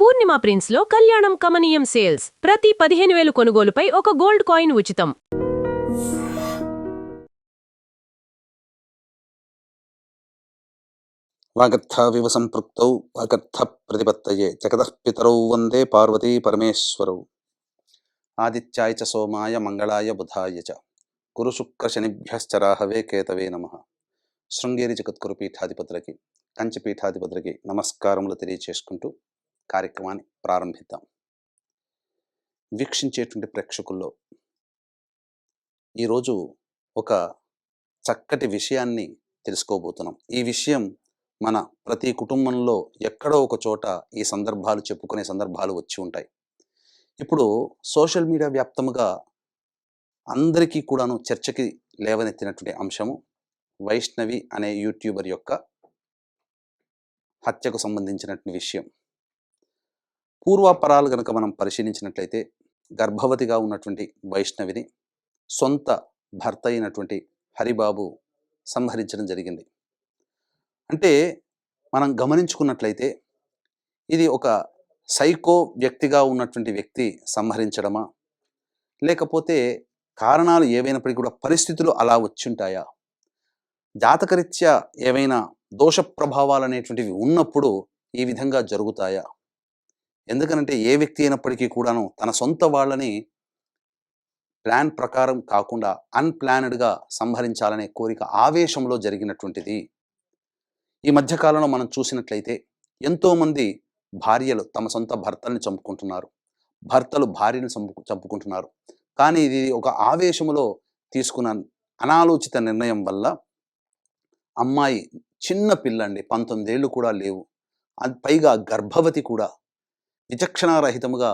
పూర్ణిమ prince లో కళ్యాణం కమనీయం సేల్స్ ప్రతి 15,000 కొనుగోలుపై ఒక గోల్డ్ కాయిన్ ఉచితం. వాగర్థావివ సంపృక్తౌ వాగర్థ ప్రతిపత్తయే జగతః పితరౌ వందే పార్వతీ పరమేశ్వరౌ. ఆదిత్యాయ చ సోమాయ మంగళాయ బుధాయ చ గురు శుక్ర శనిభ్యశ్చ రాహవే కేతవే నమః. శృంగేరి జగద్గురు పీఠాధిపతులకి, కంచి పీఠాధిపతులకి నమస్కారములు తెలియచేసుకుంటూ కార్యక్రమాన్ని ప్రారంభిద్దాం. వీక్షించేటువంటి ప్రేక్షకుల్లో ఈరోజు ఒక చక్కటి విషయాన్ని తెలుసుకోబోతున్నాం. ఈ విషయం మన ప్రతి కుటుంబంలో ఎక్కడో ఒక చోట ఈ సందర్భాలు చెప్పుకునే సందర్భాలు వచ్చి ఉంటాయి. ఇప్పుడు సోషల్ మీడియా వ్యాప్తముగా అందరికీ కూడాను చర్చకి లేవనెత్తినటువంటి అంశము వైష్ణవి అనే యూట్యూబర్ యొక్క హత్యకు సంబంధించినటువంటి విషయం. పూర్వాపరాలు కనుక మనం పరిశీలించినట్లయితే గర్భవతిగా ఉన్నటువంటి వైష్ణవిని సొంత భర్త అయినటువంటి హరిబాబు సంహరించడం జరిగింది. అంటే మనం గమనించుకున్నట్లయితే ఇది ఒక సైకో వ్యక్తిగా ఉన్నటువంటి వ్యక్తి సంహరించడమా, లేకపోతే కారణాలు ఏవైనప్పటికీ కూడా పరిస్థితులు అలా వచ్చుంటాయా, జాతకరీత్యా ఏవైనా దోష ప్రభావాలు అనేటువంటివి ఉన్నప్పుడు ఈ విధంగా జరుగుతాయా? ఎందుకనంటే ఏ వ్యక్తి అయినప్పటికీ కూడాను తన సొంత వాళ్ళని ప్లాన్ ప్రకారం కాకుండా అన్ప్లానెడ్గా సంహరించాలనే కోరిక ఆవేశంలో జరిగినటువంటిది. ఈ మధ్యకాలంలో మనం చూసినట్లయితే ఎంతోమంది భార్యలు తమ సొంత భర్తల్ని చంపుకుంటున్నారు, భర్తలు భార్యను చంపుకుంటున్నారు. కానీ ఇది ఒక ఆవేశములో తీసుకున్న అనాలోచిత నిర్ణయం వల్ల అమ్మాయి చిన్న పిల్లండి, 19 ఏళ్ళు కూడా లేవు, అది పైగా గర్భవతి కూడా, విచక్షణారహితముగా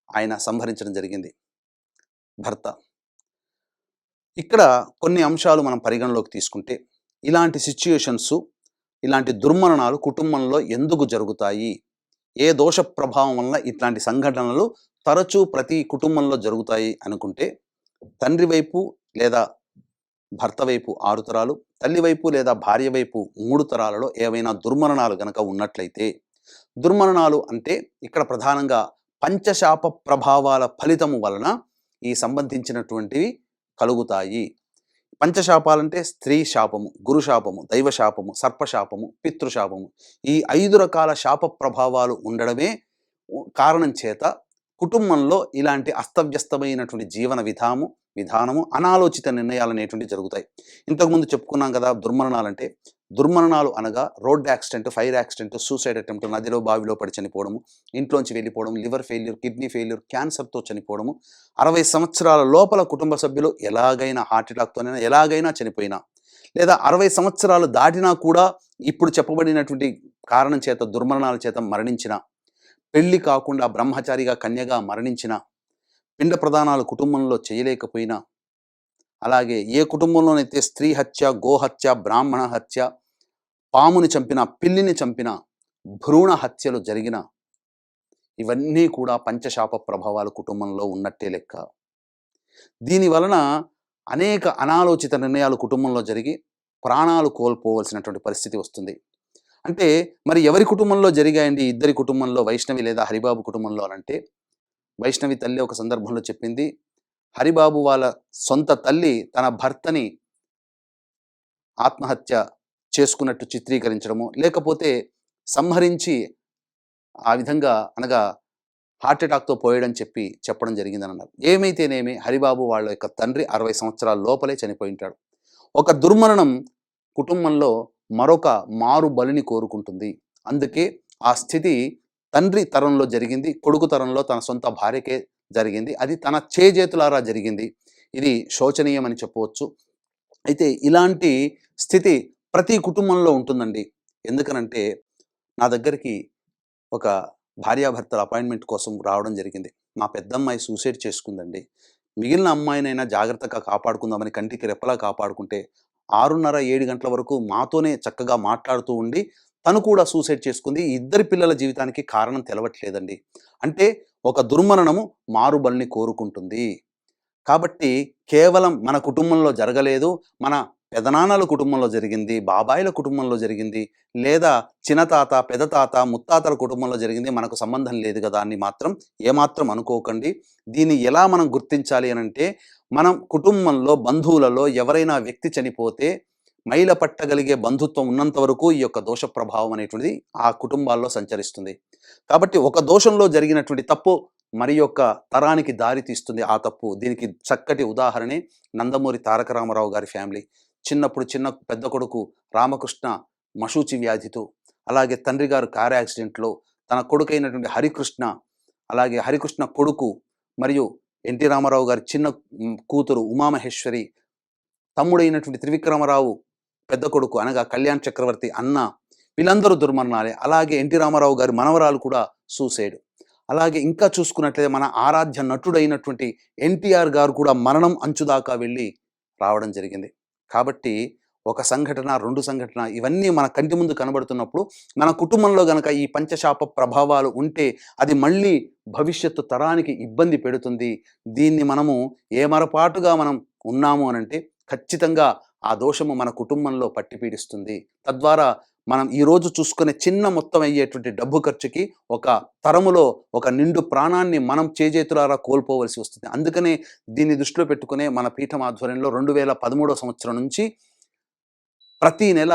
ఆయన సంహరించడం జరిగింది భర్త. ఇక్కడ కొన్ని అంశాలు మనం పరిగణలోకి తీసుకుంటే ఇలాంటి సిచ్యుయేషన్స్, ఇలాంటి దుర్మరణాలు కుటుంబంలో ఎందుకు జరుగుతాయి, ఏ దోష ప్రభావం వల్ల ఇట్లాంటి సంఘటనలు తరచూ ప్రతి కుటుంబంలో జరుగుతాయి అనుకుంటే, తండ్రి వైపు లేదా భర్త వైపు 6 తరాలు, తల్లి వైపు లేదా భార్య వైపు 3 తరాలలో ఏవైనా దుర్మరణాలు గనక ఉన్నట్లయితే, దుర్మరణాలు అంటే ఇక్కడ ప్రధానంగా పంచశాప ప్రభావాల ఫలితము వలన ఈ సంబంధించినటువంటివి కలుగుతాయి. పంచశాపాలంటే స్త్రీ శాపము, గురుశాపము, దైవశాపము, సర్పశాపము, పితృశాపము, ఈ 5 రకాల శాప ప్రభావాలు ఉండడమే కారణం చేత కుటుంబంలో ఇలాంటి అస్తవ్యస్తమైనటువంటి జీవన విధానము అనాలోచిత నిర్ణయాలు అనేటువంటి జరుగుతాయి. ఇంతకుముందు చెప్పుకున్నాం కదా, దుర్మరణాలు అనగా road accident, fire accident, suicide attempt, నదిలో బావిలో పడి చనిపోవడము, ఇంట్లోంచి వెళ్ళిపోవడం, లివర్ ఫెయిల్యూర్, కిడ్నీ ఫెయిల్యూర్, క్యాన్సర్తో చనిపోవడము, 60 సంవత్సరాల లోపల కుటుంబ సభ్యులు ఎలాగైనా హార్ట్ అటాక్తోనైనా ఎలాగైనా చనిపోయినా, లేదా 60 సంవత్సరాలు దాటినా కూడా ఇప్పుడు చెప్పబడినటువంటి కారణం చేత దుర్మరణాల చేత మరణించిన, పెళ్లి కాకుండా బ్రహ్మచారిగా కన్యగా మరణించిన, పిండ ప్రదానాలు కుటుంబంలో చేయలేకపోయినా, అలాగే ఏ కుటుంబంలోనైతే స్త్రీ హత్య, గోహత్య, బ్రాహ్మణ హత్య, పాముని చంపిన, పిల్లిని చంపిన, భ్రూణ హత్యలు జరిగిన, ఇవన్నీ కూడా పంచశాప ప్రభావాలు కుటుంబంలో ఉన్నట్టే లెక్క. దీని వలన అనేక అనాలోచిత నిర్ణయాలు కుటుంబంలో జరిగి ప్రాణాలు కోల్పోవలసినటువంటి పరిస్థితి వస్తుంది. అంటే మరి ఎవరి కుటుంబంలో జరిగాయండి? ఇద్దరి కుటుంబంలో, వైష్ణవి లేదా హరిబాబు కుటుంబంలో అంటే, వైష్ణవి తల్లి ఒక సందర్భంలో చెప్పింది, హరిబాబు వాళ్ళ సొంత తల్లి తన భర్తని ఆత్మహత్య చేసుకున్నట్టు చిత్రీకరించడము, లేకపోతే సంహరించి ఆ విధంగా అనగా హార్ట్ అటాక్తో పోయాడని చెప్పడం జరిగిందని అన్నారు. ఏమైతేనేమి హరిబాబు వాళ్ళ యొక్క తండ్రి 60 సంవత్సరాల లోపలే చనిపోయి ఉంటాడు. ఒక దుర్మరణం కుటుంబంలో మరొక మారు బలిని కోరుకుంటుంది. అందుకే ఆ స్థితి తండ్రి తరంలో జరిగింది, కొడుకు తరంలో తన సొంత భార్యకే జరిగింది. అది తన చేజేతులారా జరిగింది. ఇది శోచనీయమని చెప్పవచ్చు. అయితే ఇలాంటి స్థితి ప్రతి కుటుంబంలో ఉంటుందండి. ఎందుకనంటే నా దగ్గరికి ఒక భార్యాభర్తల అపాయింట్మెంట్ కోసం రావడం జరిగింది. మా పెద్దమ్మాయి సూసైడ్ చేసుకుందండి, మిగిలిన అమ్మాయినైనా జాగ్రత్తగా కాపాడుకుందామని కంటికి రెప్పలా కాపాడుకుంటే 6:30, 7 గంటల వరకు మాతోనే చక్కగా మాట్లాడుతూ ఉండి తను కూడా సూసైడ్ చేసుకుంది. ఇద్దరి పిల్లల జీవితానికి కారణం తెలవట్లేదండి. అంటే ఒక దుర్మరణము మారుబలిని కోరుకుంటుంది. కాబట్టి కేవలం మన కుటుంబంలో జరగలేదు, మన పెదనాన్నల కుటుంబంలో జరిగింది, బాబాయిల కుటుంబంలో జరిగింది, లేదా చిన్నతాత, పెదతాత, ముత్తాతల కుటుంబంలో జరిగింది, మనకు సంబంధం లేదు కదా అని మాత్రం ఏమాత్రం అనుకోకండి. దీన్ని ఎలా మనం గుర్తించాలి అనంటే, మనం కుటుంబంలో, బంధువులలో ఎవరైనా వ్యక్తి చనిపోతే మైల పట్టగలిగే బంధుత్వం ఉన్నంత వరకు ఈ యొక్క దోష ప్రభావం అనేటువంటిది ఆ కుటుంబాల్లో సంచరిస్తుంది. కాబట్టి ఒక దోషంలో జరిగినటువంటి తప్పు మరి యొక్క తరానికి దారి తీస్తుంది ఆ తప్పు. దీనికి చక్కటి ఉదాహరణే నందమూరి తారక రామారావు గారి ఫ్యామిలీ. చిన్నప్పుడు పెద్ద కొడుకు రామకృష్ణ మశూచి వ్యాధితో, అలాగే తండ్రి గారు కారు యాక్సిడెంట్లో, తన కొడుకైనటువంటి హరికృష్ణ, అలాగే హరికృష్ణ కొడుకు మరియు ఎన్టీ రామారావు గారి కూతురు ఉమామహేశ్వరి, తమ్ముడైనటువంటి త్రివిక్రమరావు పెద్ద కొడుకు అనగా కళ్యాణ్ చక్రవర్తి అన్న, వీళ్ళందరూ దుర్మరణాలే. అలాగే ఎన్టీ రామారావు గారి మనవరాలు కూడా సూసైడ్. అలాగే ఇంకా చూసుకున్నట్లయితే మన ఆరాధ్య నటుడైనటువంటి ఎన్టీఆర్ గారు కూడా మరణం అంచుదాకా వెళ్ళి రావడం జరిగింది. కాబట్టి ఒక సంఘటన, 2 సంఘటన ఇవన్నీ మన కంటి ముందు కనబడుతున్నప్పుడు మన కుటుంబంలో గనక ఈ పంచశాప ప్రభావాలు ఉంటే అది మళ్ళీ భవిష్యత్తు తరానికి ఇబ్బంది పెడుతుంది. దీన్ని మనము ఏమరపాటుగా మనం ఉన్నాము అనంటే ఖచ్చితంగా ఆ దోషము మన కుటుంబంలో పట్టి పీడిస్తుంది. తద్వారా మనం ఈరోజు చూసుకునే చిన్న మొత్తం అయ్యేటువంటి డబ్బు ఖర్చుకి ఒక తరములో ఒక నిండు ప్రాణాన్ని మనం చేజేతులారా కోల్పోవలసి వస్తుంది. అందుకనే దీన్ని దృష్టిలో పెట్టుకునే మన పీఠం ఆధ్వర్యంలో 2013 సంవత్సరం నుంచి ప్రతి నెల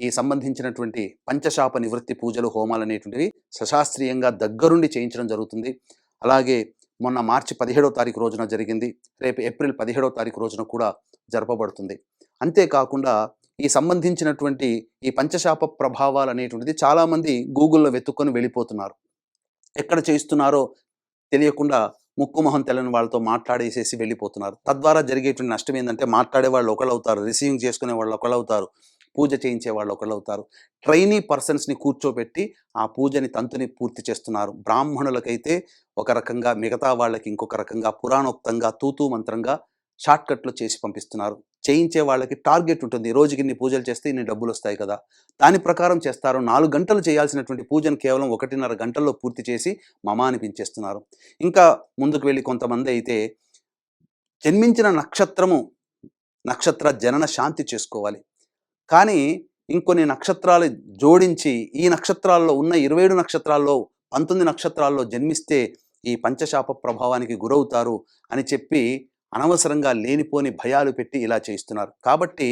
ఈ సంబంధించినటువంటి పంచశాప నివృత్తి పూజలు, హోమాలు అనేటువంటివి సశాస్త్రీయంగా దగ్గరుండి చేయించడం జరుగుతుంది. అలాగే మొన్న మార్చి 17వ తారీఖు రోజున జరిగింది. రేపు ఏప్రిల్ 17వ తారీఖు రోజున కూడా జరపబడుతుంది. అంతేకాకుండా ఈ సంబంధించినటువంటి ఈ పంచశాప ప్రభావాలు అనేటువంటిది చాలామంది గూగుల్లో వెతుక్కొని వెళ్ళిపోతున్నారు. ఎక్కడ చేయిస్తున్నారో తెలియకుండా ముక్కు మొహం తెల్లని వాళ్ళతో మాట్లాడేసేసి వెళ్ళిపోతున్నారు. తద్వారా జరిగేటువంటి నష్టం ఏంటంటే, మాట్లాడే వాళ్ళు ఒకళ్ళవుతారు, రిసీవింగ్ చేసుకునే వాళ్ళు ఒకళ్ళవుతారు, పూజ చేయించే వాళ్ళు ఒకళ్ళవుతారు. ట్రైనీ పర్సన్స్ని కూర్చోబెట్టి ఆ పూజని, తంతుని పూర్తి చేస్తున్నారు. బ్రాహ్మణులకైతే ఒక రకంగా, మిగతా వాళ్ళకి ఇంకొక రకంగా, పురాణోక్తంగా, తూతూ మంత్రంగా షార్ట్కట్లో చేసి పంపిస్తున్నారు. చేయించే వాళ్ళకి టార్గెట్ ఉంటుంది. రోజుకి ఇన్ని పూజలు చేస్తే ఇన్ని డబ్బులు వస్తాయి కదా, దాని ప్రకారం చేస్తారు. 4 గంటలు చేయాల్సినటువంటి పూజను కేవలం 1.5 గంటల్లో పూర్తి చేసి మమ అనిపించేస్తున్నారు. ఇంకా ముందుకు వెళ్ళి కొంతమంది అయితే జన్మించిన నక్షత్ర జనన శాంతి చేసుకోవాలి, కానీ ఇంకొన్ని నక్షత్రాలు జోడించి ఈ నక్షత్రాల్లో ఉన్న 27 నక్షత్రాల్లో 19 నక్షత్రాల్లో జన్మిస్తే ఈ పంచశాప ప్రభావానికి గురవుతారు అని చెప్పి అనవసరంగా లేనిపోని భయాలు పెట్టి ఇలా చేయిస్తున్నారు. కాబట్టి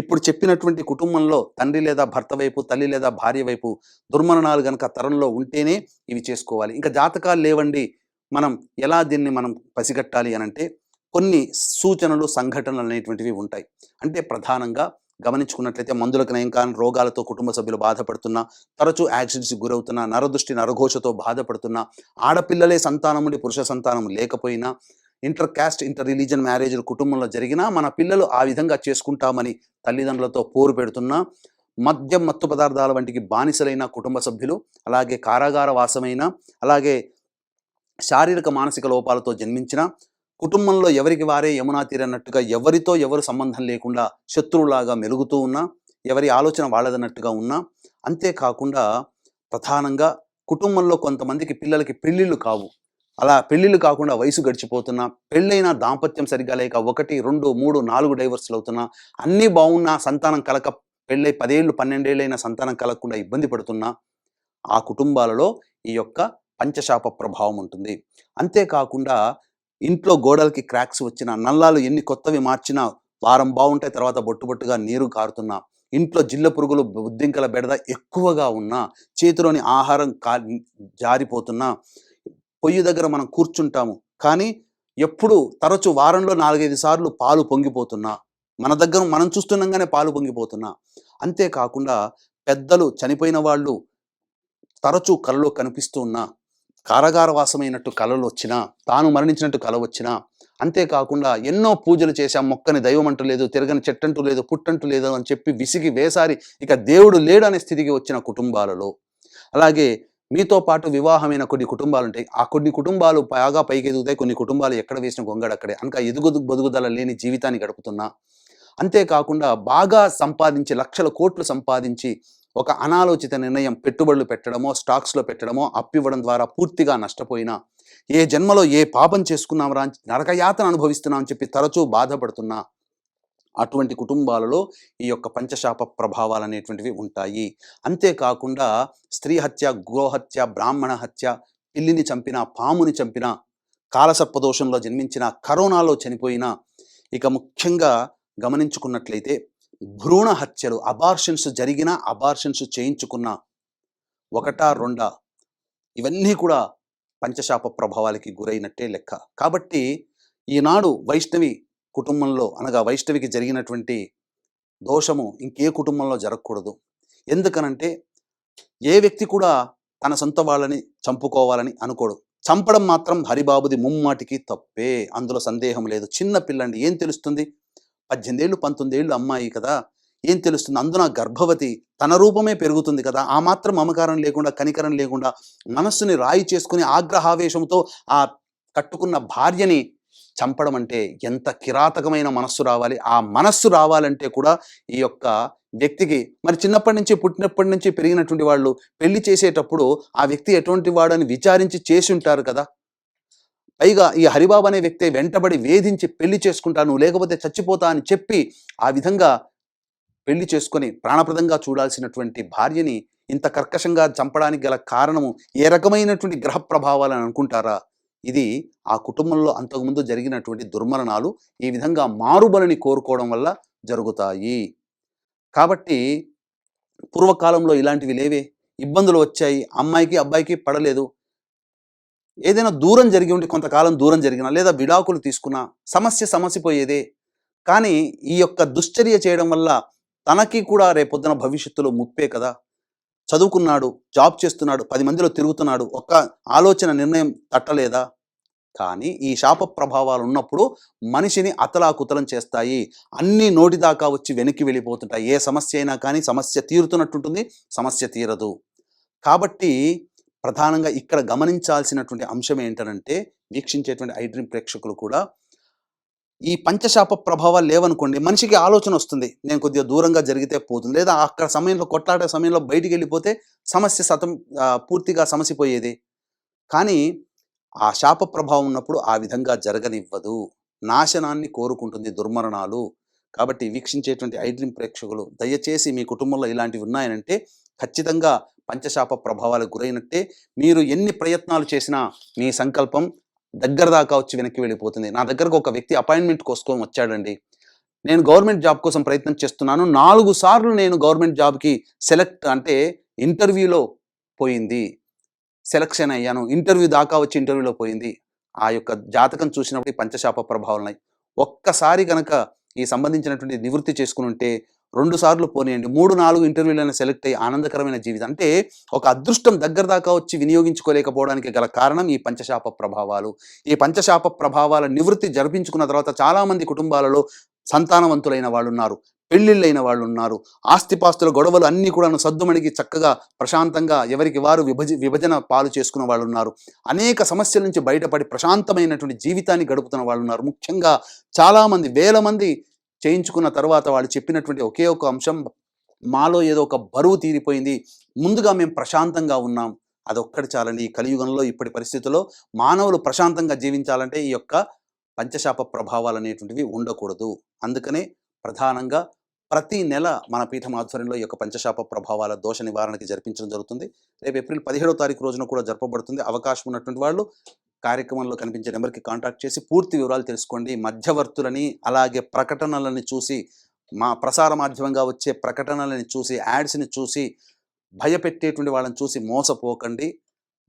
ఇప్పుడు చెప్పినటువంటి కుటుంబంలో తండ్రి లేదా భర్త వైపు, తల్లి లేదా భార్య వైపు దుర్మరణాలు గనక తరంలో ఉంటేనే ఇవి చేసుకోవాలి. ఇంకా జాతకాలు లేవండి, మనం ఎలా దీన్ని మనం పసిగట్టాలి అనంటే కొన్ని సూచనలు, సంఘటనలు అనేటువంటివి ఉంటాయి. అంటే ప్రధానంగా గమనించుకున్నట్లయితే మందులకు నయం కాని రోగాలతో కుటుంబ సభ్యులు బాధపడుతున్నా, తరచూ యాక్సిడెంట్స్కి గురవుతున్నా, నరదృష్టి నరఘోషతో బాధపడుతున్నా, ఆడపిల్లలే సంతానం ఉండి పురుష సంతానం లేకపోయినా, ఇంటర్ క్యాస్ట్, ఇంటర్ రిలీజన్ మ్యారేజ్లు కుటుంబంలో జరిగినా మన పిల్లలు ఆ విధంగా చేసుకుంటామని తల్లిదండ్రులతో పోరు పెడుతున్నా, మద్యం, మత్తు పదార్థాల వంటికి బానిసలైన కుటుంబ సభ్యులు, అలాగే కారాగార వాసమైన, అలాగే శారీరక మానసిక లోపాలతో జన్మించిన, కుటుంబంలో ఎవరికి వారే యమునా తీరన్నట్టుగా ఎవరితో ఎవరు సంబంధం లేకుండా శత్రువులాగా మెలుగుతూ ఉన్నా, ఎవరి ఆలోచన వాళ్ళదన్నట్టుగా ఉన్నా, అంతేకాకుండా ప్రధానంగా కుటుంబంలో కొంతమందికి పిల్లలకి పెళ్ళిళ్ళు కావు, అలా పెళ్ళిళ్ళు కాకుండా వయసు గడిచిపోతున్నా, పెళ్ళైన దాంపత్యం సరిగ్గా లేక 1, 2, 3, 4 డైవర్స్లు అవుతున్నా, అన్నీ బాగున్నా సంతానం కలక, పెళ్ళై 10 ఏళ్ళు 12 ఏళ్ళైనా సంతానం కలగకుండా ఇబ్బంది పడుతున్నా, ఆ కుటుంబాలలో ఈ యొక్క పంచశాప ప్రభావం ఉంటుంది. అంతేకాకుండా ఇంట్లో గోడలకి క్రాక్స్ వచ్చినా, నల్లాలు ఎన్ని కొత్తవి మార్చినా వారం బాగుంటాయి, తర్వాత బొట్టుబొట్టుగా నీరు కారుతున్నా, ఇంట్లో జిల్ల పురుగులు, బుద్ధింకల బెడద ఎక్కువగా ఉన్నా, చేతిలోని ఆహారం జారిపోతున్నా, పొయ్యి దగ్గర మనం కూర్చుంటాము కానీ ఎప్పుడు తరచు వారంలో 4-5 సార్లు పాలు పొంగిపోతున్నా, మన దగ్గర మనం చూస్తున్నాగానే పాలు పొంగిపోతున్నా, అంతేకాకుండా పెద్దలు, చనిపోయిన వాళ్ళు తరచూ కలలో కనిపిస్తూ ఉన్నా, కారాగార వాసమైనట్టు కలలు వచ్చినా, తాను మరణించినట్టు కల వచ్చినా, అంతేకాకుండా ఎన్నో పూజలు చేశాం, మొక్కని దైవం అంటూ లేదు, తిరగని చెట్టంటూ లేదు, పుట్టంటూ లేదు అని చెప్పి విసిగి వేసారి ఇక దేవుడు లేడు అనే స్థితికి వచ్చిన కుటుంబాలలో, అలాగే మీతో పాటు వివాహమైన కొన్ని కుటుంబాలు ఉంటాయి, ఆ కొన్ని కుటుంబాలు బాగా పైకి ఎదుగుతాయి, కొన్ని కుటుంబాలు ఎక్కడ వేసిన గొంగడక్కడే, అనక బొదుగుదల లేని జీవితాన్ని గడుపుతున్నా, అంతేకాకుండా బాగా సంపాదించి లక్షల కోట్లు సంపాదించి ఒక అనాలోచిత నిర్ణయం, పెట్టుబడులు పెట్టడమో, స్టాక్స్లో పెట్టడమో, అప్పివ్వడం ద్వారా పూర్తిగా నష్టపోయినా, ఏ జన్మలో ఏ పాపం చేసుకున్నామరా, నరకయాతన అనుభవిస్తున్నామని చెప్పి తరచూ బాధపడుతున్నా, అటువంటి కుటుంబాలలో ఈ యొక్క పంచశాప ప్రభావాలు అనేటువంటివి ఉంటాయి. అంతేకాకుండా స్త్రీ హత్య, గోహత్య, బ్రాహ్మణ హత్య, పిల్లిని చంపిన, పాముని చంపిన, కాలసర్పదోషంలో జన్మించిన, కరోనాలో చనిపోయిన, ఇక ముఖ్యంగా గమనించుకున్నట్లయితే భ్రూణ హత్యలు, అబార్షన్స్ జరిగిన, అబార్షన్స్ చేయించుకున్న, ఒకటా రెండా, ఇవన్నీ కూడా పంచశాప ప్రభావాలకి గురైనట్టే లెక్క. కాబట్టి ఈనాడు వైష్ణవి కుటుంబంలో అనగా వైష్ణవికి జరిగినటువంటి దోషము ఇంకే కుటుంబంలో జరగకూడదు. ఎందుకనంటే ఏ వ్యక్తి కూడా తన సొంత వాళ్ళని చంపుకోవాలని అనుకోడు. చంపడం మాత్రం హరిబాబుది ముమ్మాటికి తప్పే, అందులో సందేహం లేదు. చిన్న పిల్లండి, ఏం తెలుస్తుంది? 18 ఏళ్ళు 19 ఏళ్ళు అమ్మాయి కదా, ఏం తెలుస్తుంది? అందున గర్భవతి, తన రూపమే పెరుగుతుంది కదా. ఆ మాత్రం మమకారం లేకుండా, కనికరం లేకుండా, మనస్సుని రాయి చేసుకుని ఆగ్రహావేశంతో ఆ కట్టుకున్న భార్యని చంపడం అంటే ఎంత కిరాతకమైన మనస్సు రావాలి. ఆ మనస్సు రావాలంటే కూడా ఈ యొక్క వ్యక్తికి మరి చిన్నప్పటి నుంచి, పుట్టినప్పటి నుంచి పెరిగినటువంటి వాళ్ళు పెళ్లి చేసేటప్పుడు ఆ వ్యక్తి ఎటువంటి వాడని విచారించి చేసి ఉంటారు కదా. పైగా ఈ హరిబాబు అనే వ్యక్తి వెంటబడి వేధించి పెళ్లి చేసుకుంటా, నువ్వు లేకపోతే చచ్చిపోతా అని చెప్పి ఆ విధంగా పెళ్లి చేసుకొని ప్రాణప్రదంగా చూడాల్సినటువంటి భార్యని ఇంత కర్కశంగా చంపడానికి గల కారణము ఏ రకమైనటువంటి గ్రహ ప్రభావాలని అనుకుంటారా? ఇది ఆ కుటుంబంలో అంతకుముందు జరిగినటువంటి దుర్మరణాలు ఈ విధంగా మారుబలని కోరుకోవడం వల్ల జరుగుతాయి. కాబట్టి పూర్వకాలంలో ఇలాంటివి లేవే, ఇబ్బందులు వచ్చాయి, అమ్మాయికి అబ్బాయికి పడలేదు, ఏదైనా దూరం జరిగి ఉండి కొంతకాలం దూరం జరిగినా లేదా విడాకులు తీసుకున్నా సమసిపోయేదే. కానీ ఈ యొక్క దుశ్చర్య చేయడం వల్ల తనకి కూడా రేపొద్దున భవిష్యత్తులో ముప్పే కదా. చదువుకున్నాడు, జాబ్ చేస్తున్నాడు, 10 మందిలో తిరుగుతున్నాడు, ఒక్క ఆలోచన నిర్ణయం తట్టలేదా? కానీ ఈ శాప ప్రభావాలు ఉన్నప్పుడు మనిషిని అతలాకుతలం చేస్తాయి. అన్నీ నోటి దాకా వచ్చి వెనక్కి వెళ్ళిపోతుంటాయి. ఏ సమస్య అయినా కానీ సమస్య తీరుతున్నట్టుంటుంది, సమస్య తీరదు. కాబట్టి ప్రధానంగా ఇక్కడ గమనించాల్సినటువంటి అంశం ఏంటంటే, వీక్షించేటువంటి ఐ డ్రీమ్ ప్రేక్షకులు కూడా ఈ పంచశాప ప్రభావాలు లేవనుకోండి, మనిషికి ఆలోచన వస్తుంది, నేను కొద్దిగా దూరంగా జరిగితే పోతుంది, లేదా అక్కడ సమయంలో కొట్లాడే సమయంలో బయటికి వెళ్ళిపోతే సమస్య పూర్తిగా సమసిపోయేది. కానీ ఆ శాప ప్రభావం ఉన్నప్పుడు ఆ విధంగా జరగనివ్వదు, నాశనాన్ని కోరుకుంటుంది, దుర్మరణాలు. కాబట్టి వీక్షించేటువంటి ఐ డ్రీమ్ ప్రేక్షకులు దయచేసి మీ కుటుంబంలో ఇలాంటివి ఉన్నాయనంటే ఖచ్చితంగా పంచశాప ప్రభావాలకు గురైనట్టే. మీరు ఎన్ని ప్రయత్నాలు చేసినా మీ సంకల్పం దగ్గర దాకా వచ్చి వెనక్కి వెళ్ళిపోతుంది. నా దగ్గరకు ఒక వ్యక్తి అపాయింట్మెంట్ కోసం వచ్చాడండి, నేను గవర్నమెంట్ జాబ్ కోసం ప్రయత్నం చేస్తున్నాను, 4 సార్లు నేను గవర్నమెంట్ జాబ్కి ఇంటర్వ్యూలో పోయింది, సెలక్షన్ అయ్యాను, ఇంటర్వ్యూ దాకా వచ్చి ఇంటర్వ్యూలో పోయింది. ఆ యొక్క జాతకం చూసినప్పుడు పంచశాప ప్రభావాలు ఉన్నాయి. ఒక్కసారి కనుక ఈ సంబంధించినటువంటి నివృత్తి చేసుకుని ఉంటే 2 సార్లు పోనీయండి, 3-4 ఇంటర్వ్యూలను సెలెక్ట్ అయ్యి ఆనందకరమైన జీవితం. అంటే ఒక అదృష్టం దగ్గర దాకా వచ్చి వినియోగించుకోలేకపోవడానికి గల కారణం ఈ పంచశాప ప్రభావాలు. ఈ పంచశాప ప్రభావాల నివృత్తి జరిపించుకున్న తర్వాత చాలామంది కుటుంబాలలో సంతానవంతులైన వాళ్ళు ఉన్నారు, పెళ్లిళ్ళైన వాళ్ళు ఉన్నారు, ఆస్తిపాస్తుల గొడవలు అన్నీ కూడా సద్దుమణిగి చక్కగా ప్రశాంతంగా ఎవరికి వారు విభజన పాలు చేసుకున్న వాళ్ళు ఉన్నారు. అనేక సమస్యల నుంచి బయటపడి ప్రశాంతమైనటువంటి జీవితాన్ని గడుపుతున్న వాళ్ళు ఉన్నారు. ముఖ్యంగా చాలామంది, వేల మంది చేయించుకున్న తర్వాత వాళ్ళు చెప్పినటువంటి ఒకే ఒక అంశం, మాలో ఏదో ఒక బరువు తీరిపోయింది, ముందుగా మేము ప్రశాంతంగా ఉన్నాం. అదొక్కటి చాలండి. ఈ కలియుగంలో ఇప్పటి పరిస్థితుల్లో మానవులు ప్రశాంతంగా జీవించాలంటే ఈ యొక్క పంచశాప ప్రభావాలు అనేటువంటివి ఉండకూడదు. అందుకనే ప్రధానంగా ప్రతి నెల మన పీఠం ఆధ్వర్యంలో ఈ యొక్క పంచశాప ప్రభావాల దోష నివారణకి జరిపించడం జరుగుతుంది. రేపు ఏప్రిల్ 17వ తారీఖు రోజున కూడా జరపబడుతుంది. అవకాశం ఉన్నటువంటి వాళ్ళు కార్యక్రమంలో కనిపించే నెంబర్కి కాంటాక్ట్ చేసి పూర్తి వివరాలు తెలుసుకోండి. మధ్యవర్తులని అలాగే ప్రకటనలని చూసి, మా ప్రసార మాధ్యమంగా వచ్చే ప్రకటనలని చూసి, యాడ్స్ని చూసి భయపెట్టేటువంటి వాళ్ళని చూసి మోసపోకండి.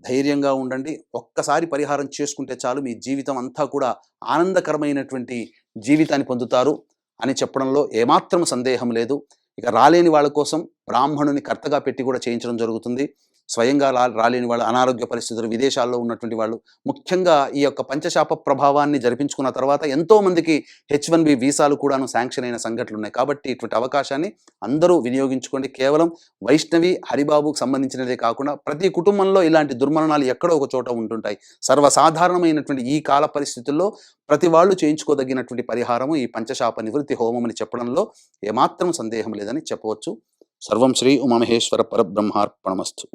ధైర్యంగా ఉండండి. ఒక్కసారి పరిహారం చేసుకుంటే చాలు, మీ జీవితం అంతా కూడా ఆనందకరమైనటువంటి జీవితాన్ని పొందుతారు అని చెప్పడంలో ఏమాత్రం సందేహం లేదు. ఇక రాలేని వాళ్ళ కోసం బ్రాహ్మణుని కర్తగా పెట్టి కూడా చేయించడం జరుగుతుంది. స్వయంగా రాలేని వాళ్ళు, అనారోగ్య పరిస్థితులు, విదేశాల్లో ఉన్నటువంటి వాళ్ళు, ముఖ్యంగా ఈ యొక్క పంచశాప ప్రభావాన్ని జరిపించుకున్న తర్వాత ఎంతోమందికి H1B వీసాలు కూడాను శాంక్షన్ అయిన సంఘటనలు ఉన్నాయి. కాబట్టి ఇటువంటి అవకాశాన్ని అందరూ వినియోగించుకోండి. కేవలం వైష్ణవి, హరిబాబుకు సంబంధించినదే కాకుండా ప్రతి కుటుంబంలో ఇలాంటి దుర్మరణాలు ఎక్కడో ఒక చోట ఉంటుంటాయి. సర్వసాధారణమైనటువంటి ఈ కాల పరిస్థితుల్లో ప్రతి వాళ్ళు చేయించుకోదగినటువంటి పరిహారము ఈ పంచశాప నివృత్తి హోమం అని చెప్పడంలో ఏమాత్రం సందేహం లేదని చెప్పవచ్చు. సర్వం శ్రీ ఉమామహేశ్వర పరబ్రహ్మార్పణమస్తు.